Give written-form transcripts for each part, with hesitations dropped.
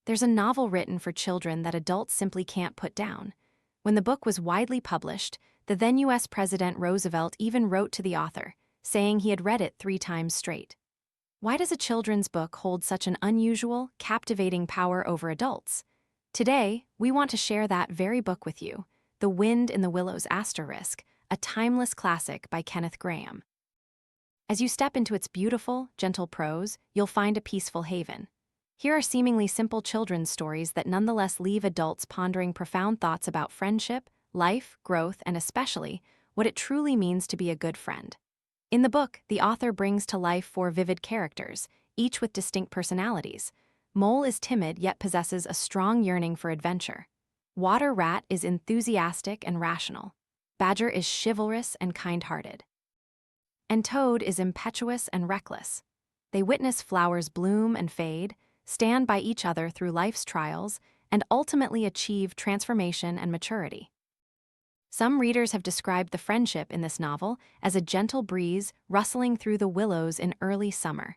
There's a novel written for children that adults simply can't put down. When the book was widely published, the then U.S. President Roosevelt even wrote to the author, saying he had read it 3 times straight. Why does a children's book hold such an unusual, captivating power over adults? Today, we want to share that very book with you, The Wind in the Willows*, a timeless classic by Kenneth Grahame. As you step into its beautiful, gentle prose, you'll find a peaceful haven. Here are seemingly simple children's stories that nonetheless leave adults pondering profound thoughts about friendship, life, growth, and especially, what it truly means to be a good friend. In the book, the author brings to life 4 vivid characters, each with distinct personalities. Mole is timid yet possesses a strong yearning for adventure. Water Rat is enthusiastic and rational. Badger is chivalrous and kind-hearted. And Toad is impetuous and reckless. They witness flowers bloom and fade, stand by each other through life's trials, and ultimately achieve transformation and maturity. Some readers have described the friendship in this novel as a gentle breeze rustling through the willows in early summer.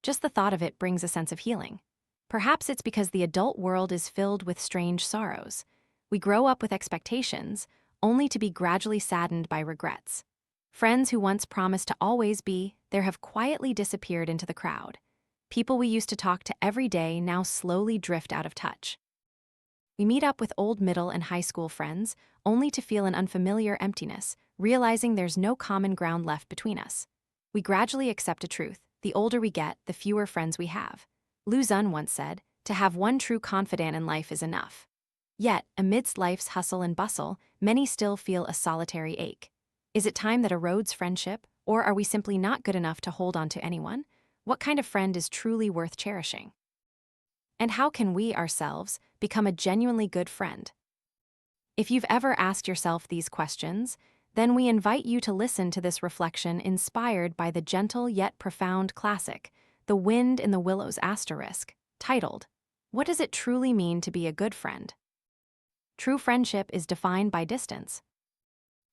Just the thought of it brings a sense of healing. Perhaps it's because the adult world is filled with strange sorrows. We grow up with expectations, only to be gradually saddened by regrets. Friends who once promised to always be there have quietly disappeared into the crowd. People we used to talk to every day now slowly drift out of touch. We meet up with old middle and high school friends, only to feel an unfamiliar emptiness, realizing there's no common ground left between us. We gradually accept a truth: the older we get, the fewer friends we have. Lu Xun once said, "To have one true confidant in life is enough." Yet, amidst life's hustle and bustle, many still feel a solitary ache. Is it time that erodes friendship, or are we simply not good enough to hold on to anyone? What kind of friend is truly worth cherishing? And how can we ourselves become a genuinely good friend? If you've ever asked yourself these questions, then we invite you to listen to this reflection inspired by the gentle yet profound classic, The Wind in the Willows*, titled, "What Does It Truly Mean to Be a Good Friend?" True friendship is defined by distance.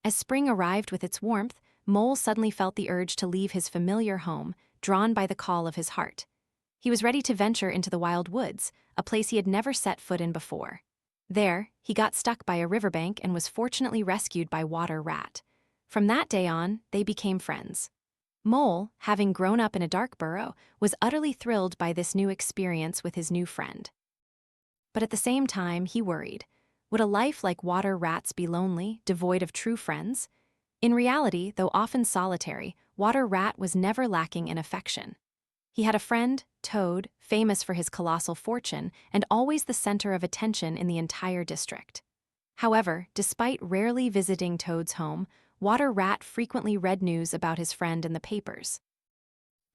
As spring arrived with its warmth, Mole suddenly felt the urge to leave his familiar home, drawn by the call of his heart. He was ready to venture into the wild woods, a place he had never set foot in before. There, he got stuck by a riverbank and was fortunately rescued by Water Rat. From that day on, they became friends. Mole, having grown up in a dark burrow, was utterly thrilled by this new experience with his new friend. But at the same time, he worried. Would a life like Water Rat's be lonely, devoid of true friends? In reality, though often solitary, Water Rat was never lacking in affection. He had a friend, Toad, famous for his colossal fortune and always the center of attention in the entire district. However, despite rarely visiting Toad's home, Water Rat frequently read news about his friend in the papers.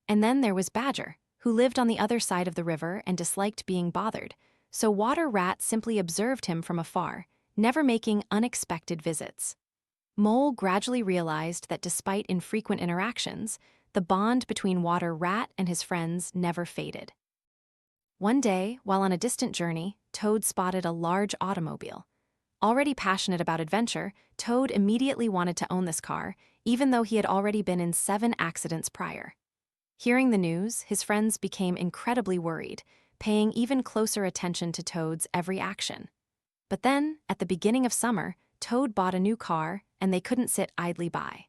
And then there was Badger, who lived on the other side of the river and disliked being bothered, so Water Rat simply observed him from afar, never making unexpected visits. Mole gradually realized that despite infrequent interactions, the bond between Water Rat and his friends never faded. One day, while on a distant journey, Toad spotted a large automobile. Already passionate about adventure, Toad immediately wanted to own this car, even though he had already been in 7 accidents prior. Hearing the news, his friends became incredibly worried, paying even closer attention to Toad's every action. But then, at the beginning of summer, Toad bought a new car, and they couldn't sit idly by.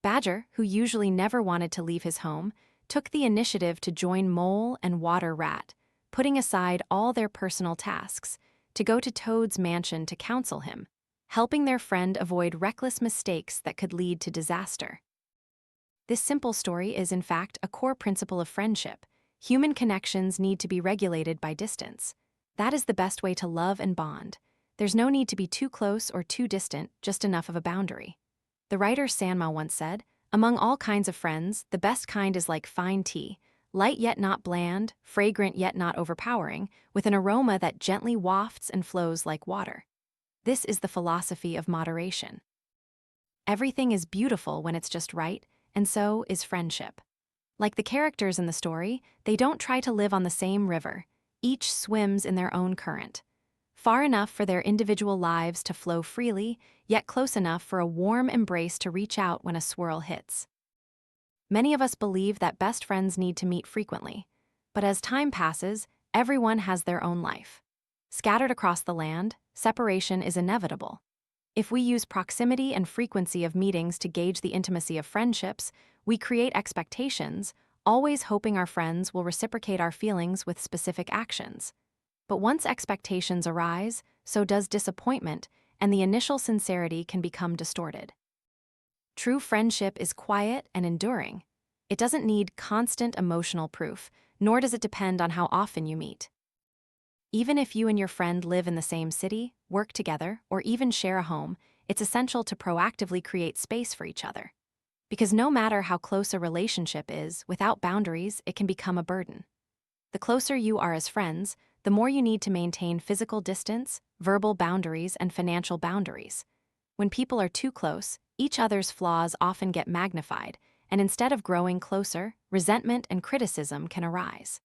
Badger, who usually never wanted to leave his home, took the initiative to join Mole and Water Rat, putting aside all their personal tasks, to go to Toad's mansion to counsel him, helping their friend avoid reckless mistakes that could lead to disaster. This simple story is, in fact, a core principle of friendship. Human connections need to be regulated by distance. That is the best way to love and bond. There's no need to be too close or too distant, just enough of a boundary. The writer Sanma once said, "Among all kinds of friends, the best kind is like fine tea, light yet not bland, fragrant yet not overpowering, with an aroma that gently wafts and flows like water." This is the philosophy of moderation. Everything is beautiful when it's just right, and so is friendship. Like the characters in the story, they don't try to live on the same river. Each swims in their own current. Far enough for their individual lives to flow freely, yet close enough for a warm embrace to reach out when a swirl hits. Many of us believe that best friends need to meet frequently. But as time passes, Everyone has their own life. Scattered across the land, separation is inevitable. If we use proximity and frequency of meetings to gauge the intimacy of friendships, we create expectations, always hoping our friends will reciprocate our feelings with specific actions. But once expectations arise, so does disappointment, and the initial sincerity can become distorted. True friendship is quiet and enduring. It doesn't need constant emotional proof, nor does it depend on how often you meet. Even if you and your friend live in the same city, work together, or even share a home, it's essential to proactively create space for each other. Because no matter how close a relationship is, without boundaries, it can become a burden. The closer you are as friends, the more you need to maintain physical distance, verbal boundaries, and financial boundaries. When people are too close, each other's flaws often get magnified, and instead of growing closer, resentment and criticism can arise.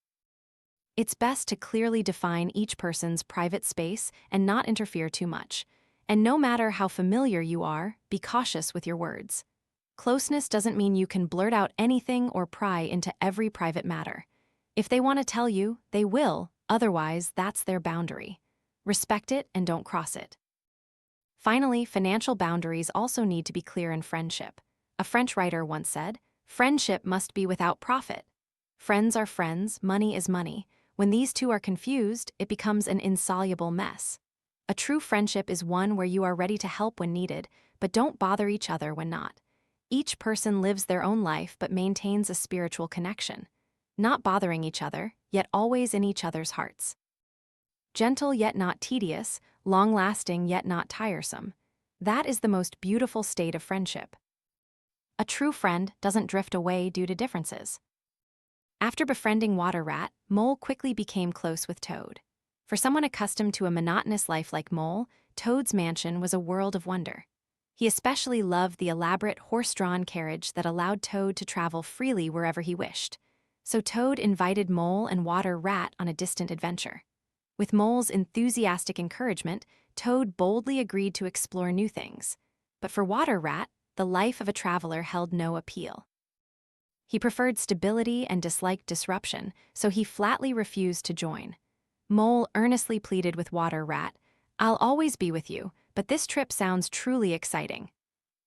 It's best to clearly define each person's private space and not interfere too much. And no matter how familiar you are, be cautious with your words. Closeness doesn't mean you can blurt out anything or pry into every private matter. If they want to tell you, they will, otherwise, that's their boundary. Respect it and don't cross it. Finally, financial boundaries also need to be clear in friendship. A French writer once said, "Friendship must be without profit." Friends are friends, money is money. When these two are confused, it becomes an insoluble mess. A true friendship is one where you are ready to help when needed, but don't bother each other when not. Each person lives their own life but maintains a spiritual connection. Not bothering each other, yet always in each other's hearts. Gentle yet not tedious, long-lasting yet not tiresome. That is the most beautiful state of friendship. A true friend doesn't drift away due to differences. After befriending Water Rat, Mole quickly became close with Toad. For someone accustomed to a monotonous life like Mole, Toad's mansion was a world of wonder. He especially loved the elaborate horse-drawn carriage that allowed Toad to travel freely wherever he wished. So Toad invited Mole and Water Rat on a distant adventure. With Mole's enthusiastic encouragement, Toad boldly agreed to explore new things. But for Water Rat, the life of a traveler held no appeal. He preferred stability and disliked disruption, so he flatly refused to join. Mole earnestly pleaded with Water Rat, "I'll always be with you, but this trip sounds truly exciting."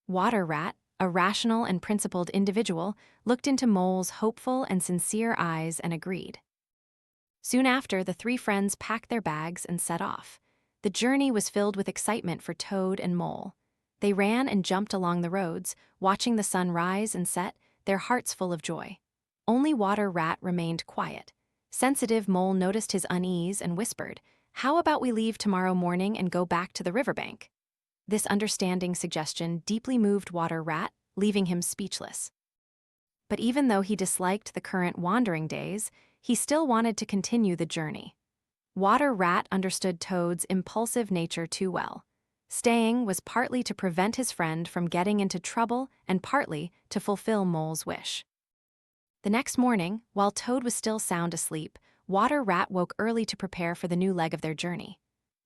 Water Rat, a rational and principled individual, looked into Mole's hopeful and sincere eyes and agreed. Soon after, the three friends packed their bags and set off. The journey was filled with excitement for Toad and Mole. They ran and jumped along the roads, watching the sun rise and set, their hearts full of joy. Only Water Rat remained quiet. Sensitive Mole noticed his unease and whispered, "How about we leave tomorrow morning and go back to the riverbank?" This understanding suggestion deeply moved Water Rat, leaving him speechless. But even though he disliked the current wandering days, he still wanted to continue the journey. Water Rat understood Toad's impulsive nature too well. Staying was partly to prevent his friend from getting into trouble and partly to fulfill Mole's wish. The next morning, while Toad was still sound asleep, Water Rat woke early to prepare for the new leg of their journey.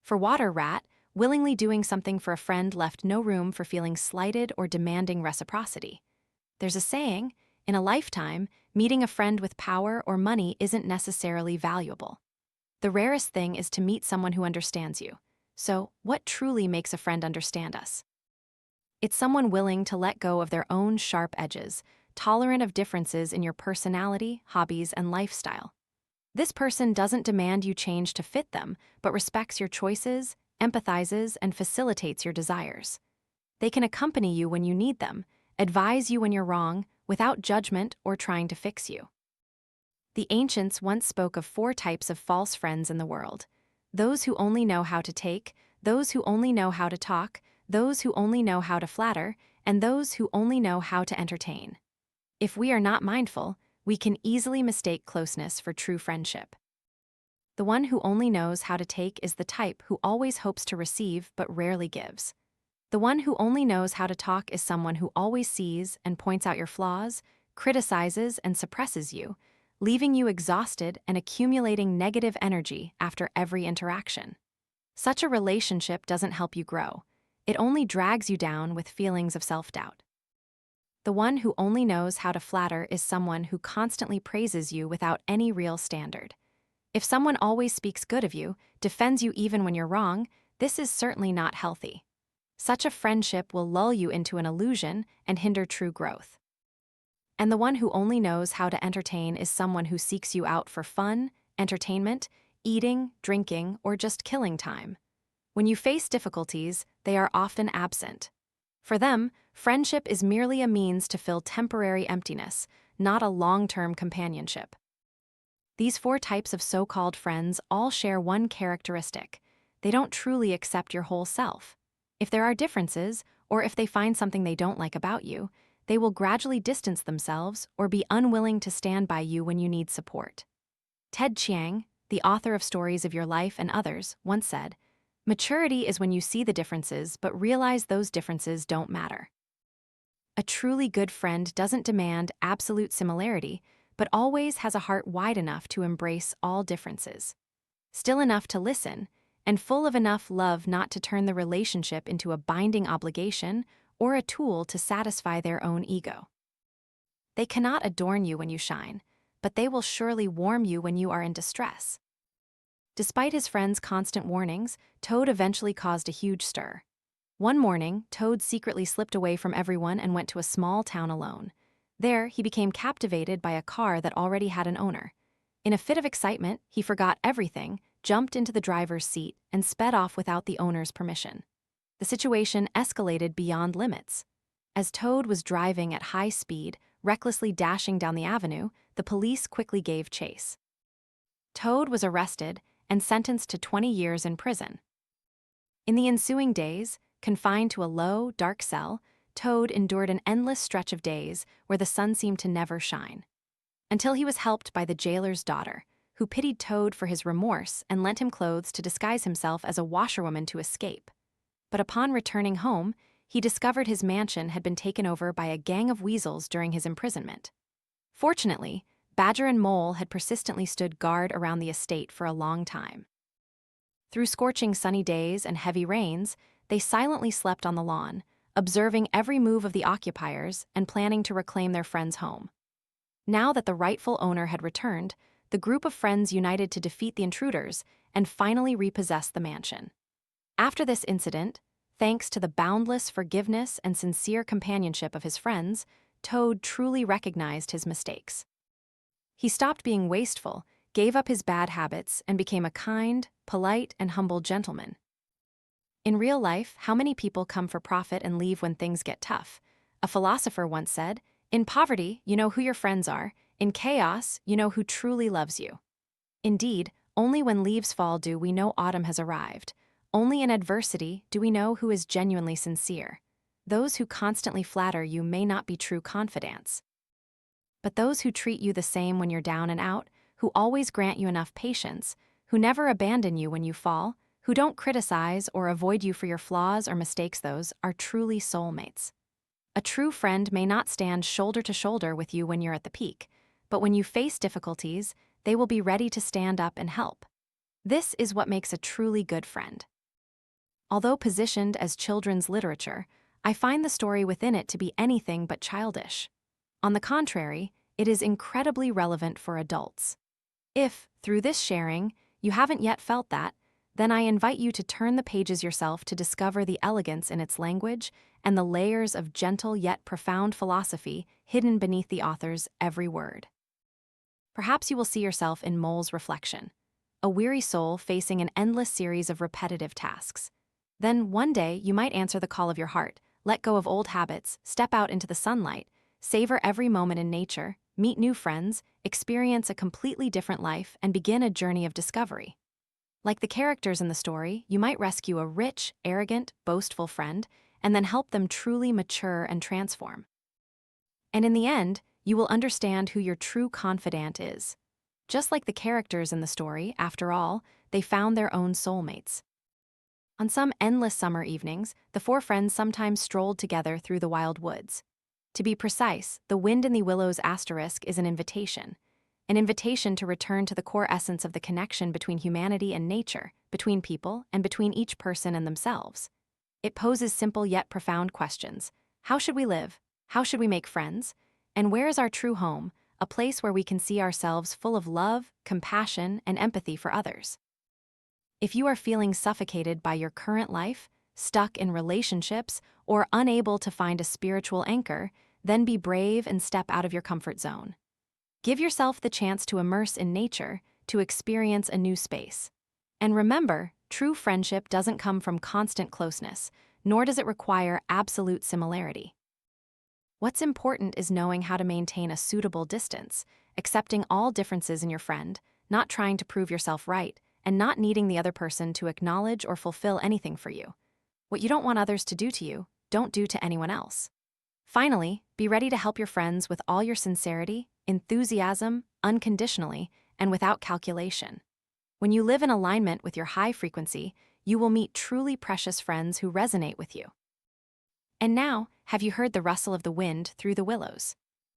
For Water Rat, willingly doing something for a friend left no room for feeling slighted or demanding reciprocity. There's a saying, in a lifetime, meeting a friend with power or money isn't necessarily valuable. The rarest thing is to meet someone who understands you. So, what truly makes a friend understand us? It's someone willing to let go of their own sharp edges, tolerant of differences in your personality, hobbies, and lifestyle. This person doesn't demand you change to fit them, but respects your choices, empathizes, and facilitates your desires. They can accompany you when you need them, advise you when you're wrong, without judgment or trying to fix you. The ancients once spoke of 4 types of false friends in the world: those who only know how to take, those who only know how to talk, those who only know how to flatter, and those who only know how to entertain. If we are not mindful, we can easily mistake closeness for true friendship. The one who only knows how to take is the type who always hopes to receive but rarely gives. The one who only knows how to talk is someone who always sees and points out your flaws, criticizes and suppresses you, leaving you exhausted and accumulating negative energy after every interaction. Such a relationship doesn't help you grow. It only drags you down with feelings of self-doubt. The one who only knows how to flatter is someone who constantly praises you without any real standard. If someone always speaks good of you, defends you even when you're wrong, this is certainly not healthy. Such a friendship will lull you into an illusion and hinder true growth. And the one who only knows how to entertain is someone who seeks you out for fun, entertainment, eating, drinking, or just killing time. When you face difficulties, they are often absent. For them, friendship is merely a means to fill temporary emptiness, not a long-term companionship. These 4 types of so-called friends all share one characteristic: they don't truly accept your whole self. If there are differences, or if they find something they don't like about you, they will gradually distance themselves or be unwilling to stand by you when you need support. Ted Chiang, the author of Stories of Your Life and Others, once said, "Maturity is when you see the differences but realize those differences don't matter." A truly good friend doesn't demand absolute similarity, but always has a heart wide enough to embrace all differences, still enough to listen, and full of enough love not to turn the relationship into a binding obligation or a tool to satisfy their own ego. They cannot adorn you when you shine, but they will surely warm you when you are in distress. Despite his friend's constant warnings, Toad eventually caused a huge stir. One morning, Toad secretly slipped away from everyone and went to a small town alone. There, he became captivated by a car that already had an owner. In a fit of excitement, he forgot everything, jumped into the driver's seat, and sped off without the owner's permission. The situation escalated beyond limits. As Toad was driving at high speed, recklessly dashing down the avenue, the police quickly gave chase. Toad was arrested and sentenced to 20 years in prison. In the ensuing days, confined to a low, dark cell, Toad endured an endless stretch of days where the sun seemed to never shine. Until he was helped by the jailer's daughter, who pitied Toad for his remorse and lent him clothes to disguise himself as a washerwoman to escape. But upon returning home, he discovered his mansion had been taken over by a gang of weasels during his imprisonment. Fortunately, Badger and Mole had persistently stood guard around the estate for a long time. Through scorching sunny days and heavy rains, they silently slept on the lawn, observing every move of the occupiers and planning to reclaim their friend's home. Now that the rightful owner had returned, the group of friends united to defeat the intruders and finally repossess the mansion. After this incident, thanks to the boundless forgiveness and sincere companionship of his friends, Toad truly recognized his mistakes. He stopped being wasteful, gave up his bad habits, and became a kind, polite, and humble gentleman. In real life, how many people come for profit and leave when things get tough? A philosopher once said, "In poverty, you know who your friends are. In chaos, you know who truly loves you." Indeed, only when leaves fall do we know autumn has arrived. Only in adversity do we know who is genuinely sincere. Those who constantly flatter you may not be true confidants. But those who treat you the same when you're down and out, who always grant you enough patience, who never abandon you when you fall, who don't criticize or avoid you for your flaws or mistakes, those are truly soulmates. A true friend may not stand shoulder to shoulder with you when you're at the peak, but when you face difficulties, they will be ready to stand up and help. This is what makes a truly good friend. Although positioned as children's literature, I find the story within it to be anything but childish. On the contrary, it is incredibly relevant for adults. If, through this sharing, you haven't yet felt that, then I invite you to turn the pages yourself to discover the elegance in its language and the layers of gentle yet profound philosophy hidden beneath the author's every word. Perhaps you will see yourself in Mole's reflection, a weary soul facing an endless series of repetitive tasks. Then, one day, you might answer the call of your heart, let go of old habits, step out into the sunlight, savor every moment in nature, meet new friends, experience a completely different life, and begin a journey of discovery. Like the characters in the story, you might rescue a rich, arrogant, boastful friend, and then help them truly mature and transform. And in the end, you will understand who your true confidant is. Just like the characters in the story, after all, they found their own soulmates. On some endless summer evenings, the 4 friends sometimes strolled together through the wild woods. To be precise, the Wind in the Willows asterisk is an invitation to return to the core essence of the connection between humanity and nature, between people, and between each person and themselves. It poses simple yet profound questions. How should we live? How should we make friends? And where is our true home, a place where we can see ourselves full of love, compassion, and empathy for others. If you are feeling suffocated by your current life, stuck in relationships, or unable to find a spiritual anchor, then be brave and step out of your comfort zone. Give yourself the chance to immerse in nature, to experience a new space. And remember, true friendship doesn't come from constant closeness, nor does it require absolute similarity. What's important is knowing how to maintain a suitable distance, accepting all differences in your friend, not trying to prove yourself right, and not needing the other person to acknowledge or fulfill anything for you. What you don't want others to do to you, don't do to anyone else. Finally, be ready to help your friends with all your sincerity, enthusiasm, unconditionally, and without calculation. When you live in alignment with your high frequency, you will meet truly precious friends who resonate with you. And now, have you heard the rustle of the wind through the willows?